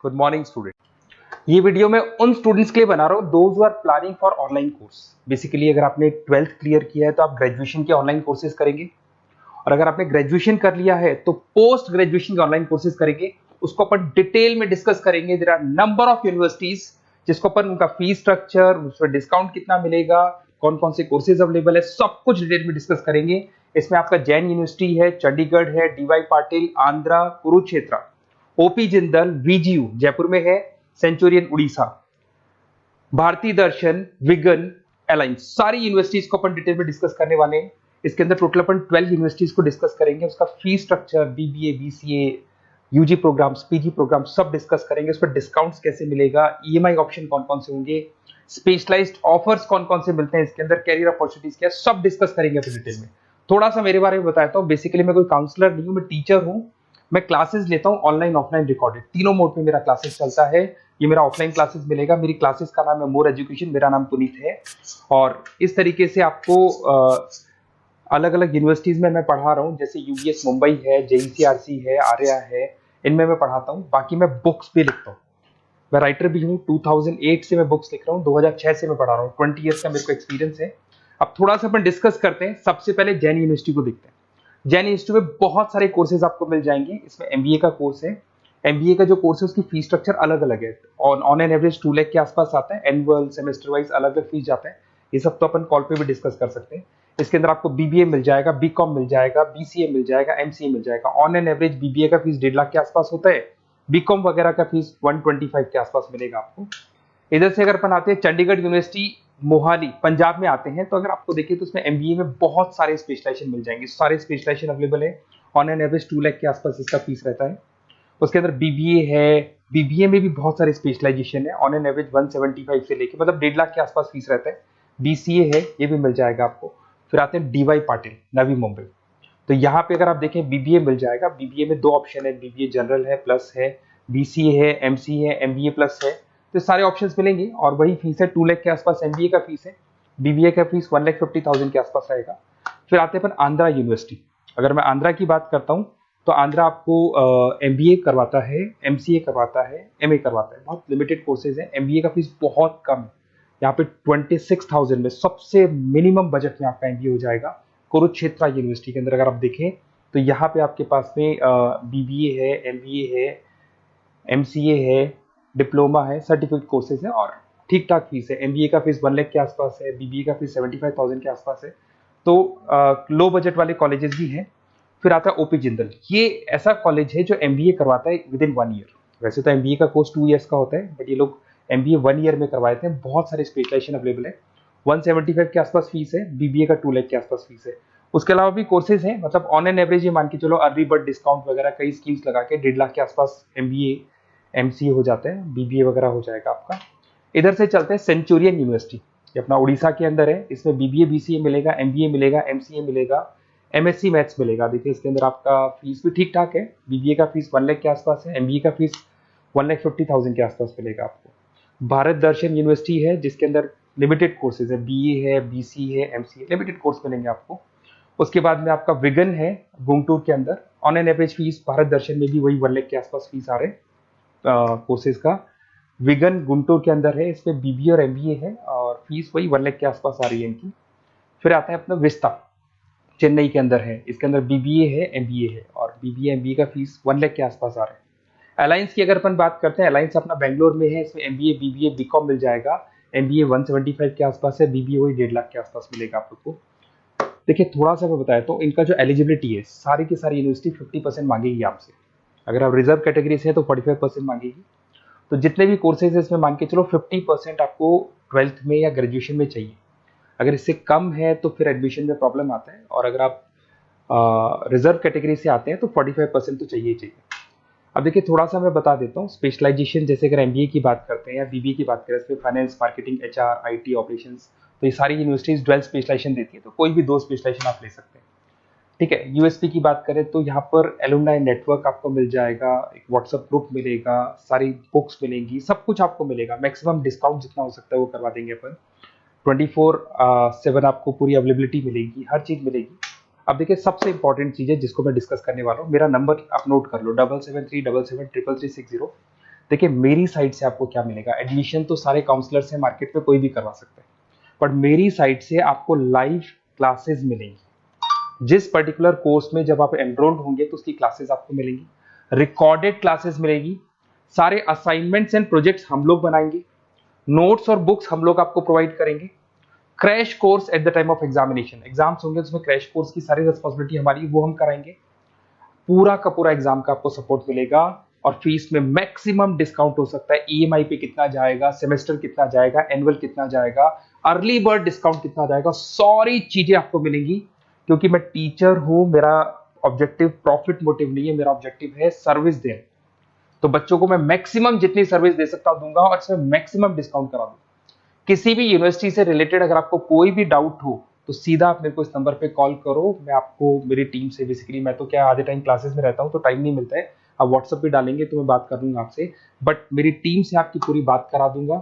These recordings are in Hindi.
Good morning student. ये वीडियो मैं उन स्टूडेंट्स के लिए बना रहा हूँ those who are planning for online course. Basically अगर आपने 12th क्लियर किया है तो आप ग्रेजुएशन के ऑनलाइन कोर्सेज करेंगे, और अगर आपने ग्रेजुएशन कर लिया है तो पोस्ट ग्रेजुएशन के ऑनलाइन कोर्सेज करेंगे। उसको अपन डिटेल में डिस्कस करेंगे। There are number of universities जिसको अपन उनका फीस स्ट्रक्चर, उसमें डिस्काउंट कितना मिलेगा, कौन कौन से कोर्सेज अवेलेबल है, सब कुछ डिटेल में डिस्कस करेंगे। इसमें आपका जैन यूनिवर्सिटी है, चंडीगढ़ है, डीवाई पाटिल आंध्रा, कुरुक्षेत्र, ओपी जिंदल, वीजीयू जयपुर में है, सेंचुरियन उड़ीसा, भारतीय दर्शन, विगन, अलायंस, सारी यूनिवर्सिटीज को अपन डिटेल में डिस्कस करने वाले हैं। इसके अंदर टोटल अपन 12 यूनिवर्सिटीज को डिस्कस करेंगे। उसका fees structure, BBA, BCA, UG programmes, PG programme सब डिस्कस करेंगे। उस पर डिस्काउंट्स कैसे मिलेगा, ईएमआई ऑप्शन कौन कौन से होंगे, स्पेशलाइज्ड ऑफर्स कौन कौन से मिलते हैं इसके अंदर, कैरियर अपॉर्चुनिटीज क्या, सब डिस्कस करेंगे अपन डिटेल में। थोड़ा सा मेरे बारे में बताता हूँ। बेसिकली मैं कोई काउंसलर नहीं हूँ, मैं टीचर हूँ। मैं क्लासेस लेता हूँ ऑनलाइन ऑफलाइन रिकॉर्डेड, तीनों मोड पे मेरा क्लासेस चलता है। ये मेरा ऑफलाइन क्लासेस मिलेगा। मेरी क्लासेस का नाम है मोर एजुकेशन, मेरा नाम पुनीत है। और इस तरीके से आपको अलग अलग यूनिवर्सिटीज में मैं पढ़ा रहा हूँ, जैसे यूबीएस मुंबई है, जेईसीआरसी है, आर्या है, इनमें मैं पढ़ाता हूँ। बाकी मैं बुक्स भी लिखता हूँ, मैं राइटर भी हूँ। 2008 से मैं बुक्स लिख रहा हूँ, 2006 से मैं पढ़ा रहा हूँ, 20 ईयर्स का मेरे को एक्सपीरियंस है। अब थोड़ा सा अपन डिस्कस करते हैं। सबसे पहले जैन यूनिवर्सिटी को देखते हैं। जैन यूनिवर्सिटी में बहुत सारे कोर्सेज आपको मिल जाएंगे। इसमें एमबीए का कोर्स है। एमबीए का जो कोर्स है उसकी फीस स्ट्रक्चर अलग अलग है। ऑन एन एवरेज 2 लाख के आसपास आता है। एनुअल, सेमेस्टर वाइज अलग अलग फीस जाता है। ये सब तो अपन कॉल पे भी डिस्कस कर सकते हैं। इसके अंदर आपको बीबीए मिल जाएगा, बीकॉम मिल जाएगा, बीसीए मिल जाएगा, एमसीए मिल जाएगा। ऑन एन एवरेज बीबीए का फीस 1.5 लाख के आसपास होता है। बीकॉम वगैरह का फीस 125 के आसपास मिलेगा आपको। इधर से अगर अपन आते हैं चंडीगढ़ यूनिवर्सिटी मोहाली पंजाब में आते हैं, तो अगर आपको देखिए तो उसमें एमबीए में बहुत सारे स्पेशलाइजेशन मिल जाएंगे। सारे स्पेशलाइजेशन अवेलेबल है। ऑन एन एवरेज 2 लाख के आसपास इसका फीस रहता है। उसके अंदर बीबीए है, बीबीए में भी बहुत सारे स्पेशलाइजेशन है। ऑन एन एवरेज 175 से लेके मतलब 1.5 लाख के आसपास फीस रहता है। बीसीए है, ये भी मिल जाएगा आपको। फिर आते हैं डीवाई पाटिल, नवी मुंबई। तो यहाँ पे अगर आप देखें बीबीए मिल जाएगा। बीबीए में 2 ऑप्शन है, बीबीए जनरल है, प्लस है, बीसीए है, एमसीए है, एमबीए प्लस है। तो सारे ऑप्शंस मिलेंगे और वही फीस है। 2 लाख के आसपास एमबीए का फीस है। बीबीए का फीस 1,50,000 के आसपास रहेगा। फिर आते हैं अपन आंध्रा यूनिवर्सिटी। अगर मैं आंध्रा की बात करता हूँ तो आंध्रा आपको एमबीए करवाता है, एमसीए करवाता है, एमए करवाता है। बहुत लिमिटेड कोर्सेज है। एमबीए का फीस बहुत कम है। यहाँ पे 26,000 में सबसे मिनिमम बजट में आपका एमबीए हो जाएगा। कुरुक्षेत्र यूनिवर्सिटी के अंदर अगर आप देखें तो यहाँ पे आपके पास में बीबीए है, एमबीए है, एमसीए है, डिप्लोमा है, सर्टिफिकेट कोर्सेज है और ठीक ठाक फीस है। एमबीए का फीस 1 लाख के आसपास है, बीबीए का फीस 75,000 के आसपास है। तो लो बजट वाले कॉलेजेस भी हैं। फिर आता है ओपी जिंदल। ये ऐसा कॉलेज है जो एमबीए करवाता है विद इन 1 ईयर। वैसे तो एमबीए का कोर्स 2 ईयर्स का होता है, बट ये लोग एमबीए 1 ईयर में करवाते हैं। बहुत सारे स्पेशलाइजेशन अवेलेबल है। 175 के आसपास फीस है। बीबीए का 2 लाख के आसपास फीस है। उसके अलावा भी कोर्सेज हैं, मतलब ऑन एन एवरेज ये मान के चलो अर्ली बर्ड डिस्काउंट वगैरह कई स्कीम्स लगा के 1.5 लाख के आसपास एमबीए, एमसीए हो जाते हैं, बीबीए वगैरह हो जाएगा आपका। इधर से चलते हैं सेंचुरियन यूनिवर्सिटी, ये अपना उड़ीसा के अंदर है। इसमें बीबीए, बीसीए मिलेगा, एमबीए मिलेगा, एमसीए मिलेगा, एमएससी मैथ्स मिलेगा। देखिए इसके अंदर आपका फीस भी ठीक ठाक है। बीबीए का फीस 1 लाख के आसपास है, एमबीए का फीस 1,50,000 के आसपास मिलेगा आपको। भारत दर्शन यूनिवर्सिटी है जिसके अंदर लिमिटेड कोर्सेज है, बीए है, बीसी है, एमसीए, लिमिटेड कोर्स मिलेंगे आपको। उसके बाद में आपका विगन है गुंटूर के अंदर। On an average fees Bharat Darshan में भी वही 1 लाख के आसपास फीस आ रहे कोर्सेज का। विगन गुंटूर के अंदर है, इसमें बीबीए और एमबीए है और फीस वही 1 लाख के आसपास आ रही है इनकी। फिर आता है अपना विस्ता, चेन्नई के अंदर है। इसके अंदर बीबीए है, एमबीए है और बीबीए एमबीए का फीस 1 लाख के आसपास आ रहा है। अलायंस की अगर अपन बात करते हैं, अलायंस अपना बेंगलोर में है। इसमें एमबीए, बीबीए, बीकॉम मिल जाएगा। एमबीए 175 के आसपास है, बीबीए वही 1.5 लाख के आसपास मिलेगा आप लोग को। देखिए थोड़ा सा मैं बताया तो इनका जो एलिजिबिलिटी है, सारी की सारी यूनिवर्सिटी 50% मांगेगी आपसे। अगर आप रिजर्व कैटेगरी से हैं तो 45% मांगेगी। तो जितने भी कोर्सेज है इसमें मान के चलो 50% आपको 12th में या ग्रेजुएशन में चाहिए। अगर इससे कम है तो फिर एडमिशन में प्रॉब्लम आता है, और अगर आप रिजर्व कैटेगरी से आते हैं तो 45% तो चाहिए ही चाहिए। अब देखिए थोड़ा सा मैं बता देता हूँ स्पेशलाइजेशन। जैसे अगर एमबीए की बात करते हैं या बीबीए की बात करें, इसमें finance, marketing, HR, IT, operations, तो ये सारी यूनिवर्सिटीज 12 स्पेशलाइजेशन देती है। तो कोई भी 2 स्पेशलाइजेशन आप ले सकते हैं, ठीक है। यूएसपी की बात करें तो यहाँ पर एलुमनाई नेटवर्क आपको मिल जाएगा, एक व्हाट्सएप ग्रुप मिलेगा, सारी बुक्स मिलेंगी, सब कुछ आपको मिलेगा। मैक्सिमम डिस्काउंट जितना हो सकता है वो करवा देंगे अपन। 24/7 आपको पूरी अवेलेबिलिटी मिलेगी, हर चीज मिलेगी। अब देखिए सबसे इंपॉर्टेंट चीज है जिसको मैं डिस्कस करने वाला हूँ। मेरा नंबर आप नोट कर लो, 7737773360। देखिए मेरी साइड से आपको क्या मिलेगा, एडमिशन तो सारे काउंसलर्स हैं मार्केट में, कोई भी करवा सकता है, बट मेरी साइड से आपको लाइव क्लासेस मिलेंगी। जिस पर्टिकुलर कोर्स में जब आप एनरोल्ड होंगे तो उसकी क्लासेस आपको मिलेंगी, रिकॉर्डेड क्लासेस मिलेगी, सारे असाइनमेंट्स एंड प्रोजेक्ट्स हम लोग बनाएंगे, नोट्स और बुक्स हम लोग आपको प्रोवाइड करेंगे, crash course at the time of examination, exams होंगे तो उसमें क्रैश कोर्स की सारी रिस्पॉन्सिबिलिटी हमारी, वो हम कराएंगे। पूरा का पूरा एग्जाम का आपको सपोर्ट मिलेगा और फीस में मैक्सिमम डिस्काउंट हो सकता है। ईएमआई पे कितना जाएगा, सेमेस्टर कितना जाएगा, एनुअल कितना जाएगा, अर्ली बर्ड डिस्काउंट कितना जाएगा, सारी चीजें आपको मिलेंगी। क्योंकि मैं टीचर हूं, मेरा ऑब्जेक्टिव प्रॉफिट मोटिव नहीं है, मेरा ऑब्जेक्टिव है सर्विस देना। तो बच्चों को मैं मैक्सिमम जितनी सर्विस दे सकता हूं दूंगा और इसमें मैक्सिमम डिस्काउंट करा दूंगा। किसी भी यूनिवर्सिटी से रिलेटेड अगर आपको कोई भी डाउट हो तो सीधा आप मेरे को इस नंबर पे कॉल करो, मैं आपको मेरी टीम से, बेसिकली मैं तो क्या आधे टाइम क्लासेस में रहता हूँ तो टाइम नहीं मिलता है, आप व्हाट्सएप पे डालेंगे तो मैं बात कर लूंगा आपसे, बट मेरी टीम से आपकी पूरी बात करा दूंगा।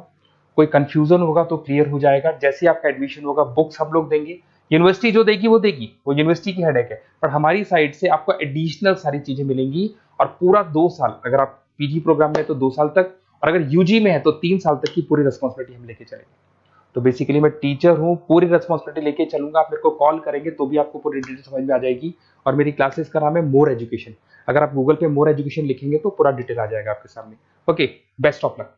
कोई कंफ्यूजन होगा तो क्लियर हो जाएगा। जैसे ही आपका एडमिशन होगा बुक्स हम लोग देंगे, यूनिवर्सिटी जो देगी वो देगी, वो यूनिवर्सिटी की हेडेक है, पर हमारी साइड से आपको एडिशनल सारी चीजें मिलेंगी। और पूरा 2 साल, अगर आप पीजी प्रोग्राम में है तो 2 साल तक, और अगर यूजी में है तो 3 साल तक की पूरी रिस्पॉन्सिबिलिटी हम लेके चलेंगे। तो बेसिकली मैं टीचर हूँ, पूरी रिस्पॉन्सिबिलिटी लेके चलूंगा। आप मेरे को कॉल करेंगे तो भी आपको पूरी डिटेल समझ में आ जाएगी। और मेरी क्लासेस का नाम है मोर एजुकेशन, अगर आप गूगल पे मोर एजुकेशन लिखेंगे तो पूरा डिटेल आ जाएगा आपके सामने। Okay, best of luck.